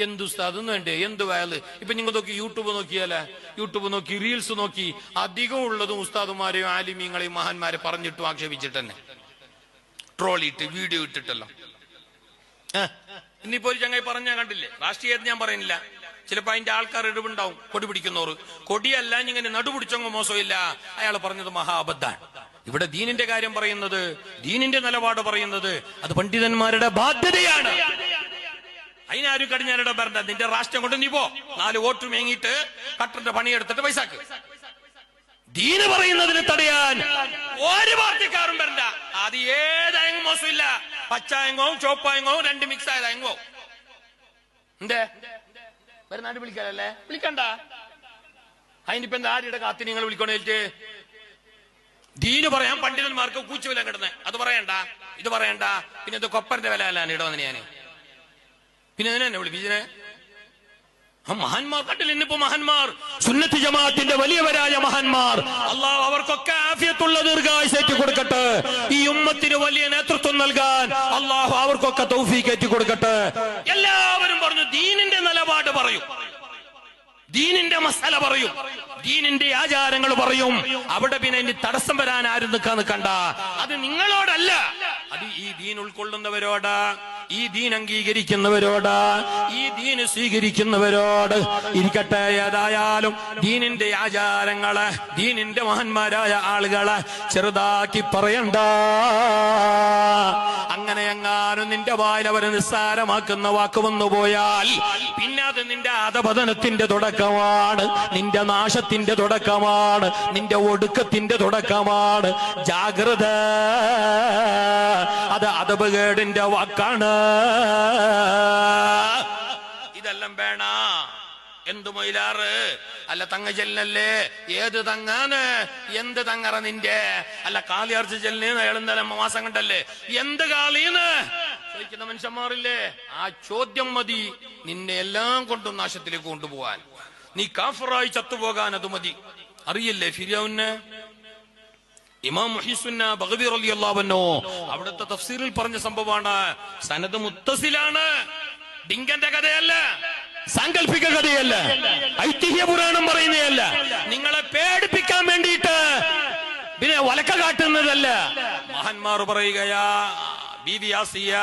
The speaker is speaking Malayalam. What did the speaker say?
എന്ത് ഉസ്താദ് ഒന്നും വേണ്ടേ, എന്ത് വയല്. ഇപ്പൊ നിങ്ങൾ നോക്കി യൂട്യൂബ് നോക്കിയാലേ, യൂട്യൂബ് നോക്കി റീൽസ് നോക്കി അധികം ഉള്ളതും ഉസ്താദുമാരെയും ആലിമീങ്ങളെയും മഹാന്മാരെ പറഞ്ഞിട്ടും ആക്ഷേപിച്ചിട്ട് തന്നെ, ട്രോളിയിട്ട് വീഡിയോ ഇട്ടിട്ടല്ലോ. ഇന്നിപ്പോ ഒരു ചങ്ങായി പറഞ്ഞാൽ കണ്ടില്ലേ, രാഷ്ട്രീയത്തിൽ ഞാൻ പറയുന്നില്ല, ചിലപ്പോ അതിന്റെ ആൾക്കാർ ഇടിവുണ്ടാവും, കൊടി പിടിക്കുന്നവർ. കൊടിയല്ല ഇങ്ങനെ നടുപിടിച്ചൊന്നും മോശമില്ല, അയാൾ പറഞ്ഞത് മഹാ അബദ്ധാണ്. ഇവിടെ ദീനിന്റെ കാര്യം പറയുന്നത്, ദീനിന്റെ നിലപാട് പറയുന്നത് അത് പണ്ഡിതന്മാരുടെ ബാധ്യതയാണ്. അതിനാരും കടിഞ്ഞാനിട വരണ്ട. നിന്റെ രാഷ്ട്രം കൊണ്ട് നീ പോ, 4 വോട്ട് മേങ്ങിയിട്ട് കട്ടന്റെ പണിയെടുത്തിട്ട് പൈസാക്ക്. ദീന് പറയുന്നതിന് തടയാൻ ഒരു പാർട്ടിക്കാരും വരണ്ട. അത് ഏതായെങ്കിലും മോശമില്ല, പച്ചായങ്ങവും ചോപ്പായങ്ങവും 2 മിക്സ് ആയതായങ്ങോ. എന്തേ വരുന്നാണ്ട് വിളിക്കാനല്ലേ, വിളിക്കണ്ട. അതിനിപ്പോ എന്താ ആരുടെ കാത്തി നിങ്ങൾ വിളിക്കണേറ്റ്? ദീന് പറയാൻ പണ്ഡിതന്മാർക്ക് കൂച്ചുവില കിടന്നേ, അത് പറയണ്ട, ഇത് പറയണ്ട. പിന്നെ ഇത് കൊപ്പറിന്റെ വില അല്ലാണ് ഇടവന്ന് ഞാന്. പിന്നെ ഇതിനെ വിളിപ്പിച്ചേ മഹാന്മാർ കണ്ടില്ല. ഇന്നിപ്പോ മഹാന്മാർ, സുന്നത്ത് ജമാഅത്തിന്റെ വലിയവരായ മഹാന്മാർ, അള്ളാഹു അവർക്കൊക്കെ ആഫിയത്തുള്ള ദീർഘായുസ്സേറ്റി കൊടുക്കട്ടെ. ഈ ഉമ്മത്തിന് വലിയ നേതൃത്വം നൽകാൻ അള്ളാഹു അവർക്കൊക്കെ തൗഫീഖ് ഏറ്റി കൊടുക്കട്ടെ. എല്ലാവരും പറഞ്ഞു ദീനിന്റെ നിലപാട് പറയും, ദീനിന്റെ മസാല പറയും, ദീനിന്റെ ആചാരങ്ങൾ പറയും. അവിടെ പിന്നെ ഇനി തടസ്സം വരാൻ ആരും നിൽക്കണ്ട. അത് നിങ്ങളോടല്ല, അത് ഈ ദീൻ ഉൾക്കൊള്ളുന്നവരോട്, ഈ ദീൻ അംഗീകരിക്കുന്നവരോട്, ഈ ദീന് സ്വീകരിക്കുന്നവരോട് ഇരിക്കട്ടെ. ഏതായാലും ദീനിന്റെ ആചാരങ്ങളെ, ദീനിന്റെ മഹാന്മാരായ ആളുകളെ ചെറുതാക്കി പറയണ്ട. അങ്ങനെ എങ്ങാനും നിന്റെ വായിൽ അവരെ നിസ്സാരമാക്കുന്ന വാക്ക് വന്നു പോയാൽ പിന്നെ അത് നിന്റെ അധപതനത്തിന്റെ തുടക്കമാണ്, നിന്റെ നാശത്തിന്റെ തുടക്കമാണ്, നിന്റെ ഒടുക്കത്തിന്റെ തുടക്കമാണ്. ജാഗ്രത, അത് അധപകേടിന്റെ വാക്കാണ്. ഇതെല്ലാം വേണ. എന്തു മൊയിലാറ് അല്ല, തങ്ങ ചെല്ലല്ലേ? ഏത് തങ്ങാന്ന്? എന്ത് തങ്ങറ നിന്റെ? അല്ല കാളിയാർച്ച ചെല്ലിന്ന് അയാൾ എന്തായാലും മാസം കണ്ടല്ലേ, എന്ത് കാളിന്ന് ചോദിക്കുന്ന മനുഷ്യന്മാരില്ലേ? ആ ചോദ്യം മതി നിന്നെ എല്ലാം കൊണ്ടും നാശത്തിലേക്ക് കൊണ്ടുപോകാൻ. നീ കാഫറായി ചത്തുപോകാൻ അത് മതി. അറിയില്ലേ ഫിർഔന്? ഇമാം മുഹീസുന്ന ബഗവി റളിയല്ലാഹു അൻഹു അവിടുത്തെ തഫ്സീറിൽ പറഞ്ഞ സംഭവമാണ്. സനദ് മുത്തസിലാണ്, ഡിങ്കന്റെ കഥയല്ല, സാങ്കല്പിക കഥയല്ല, ഐതിഹ്യ പുരാണം പറയുന്നതല്ല, നിങ്ങളെ പേടിപ്പിക്കാൻ വേണ്ടിയിട്ട് പിന്നെ വലക്ക കാട്ടുന്നതല്ല. മഹാന്മാർ പറയുകയാ, ബീവി ആസിയ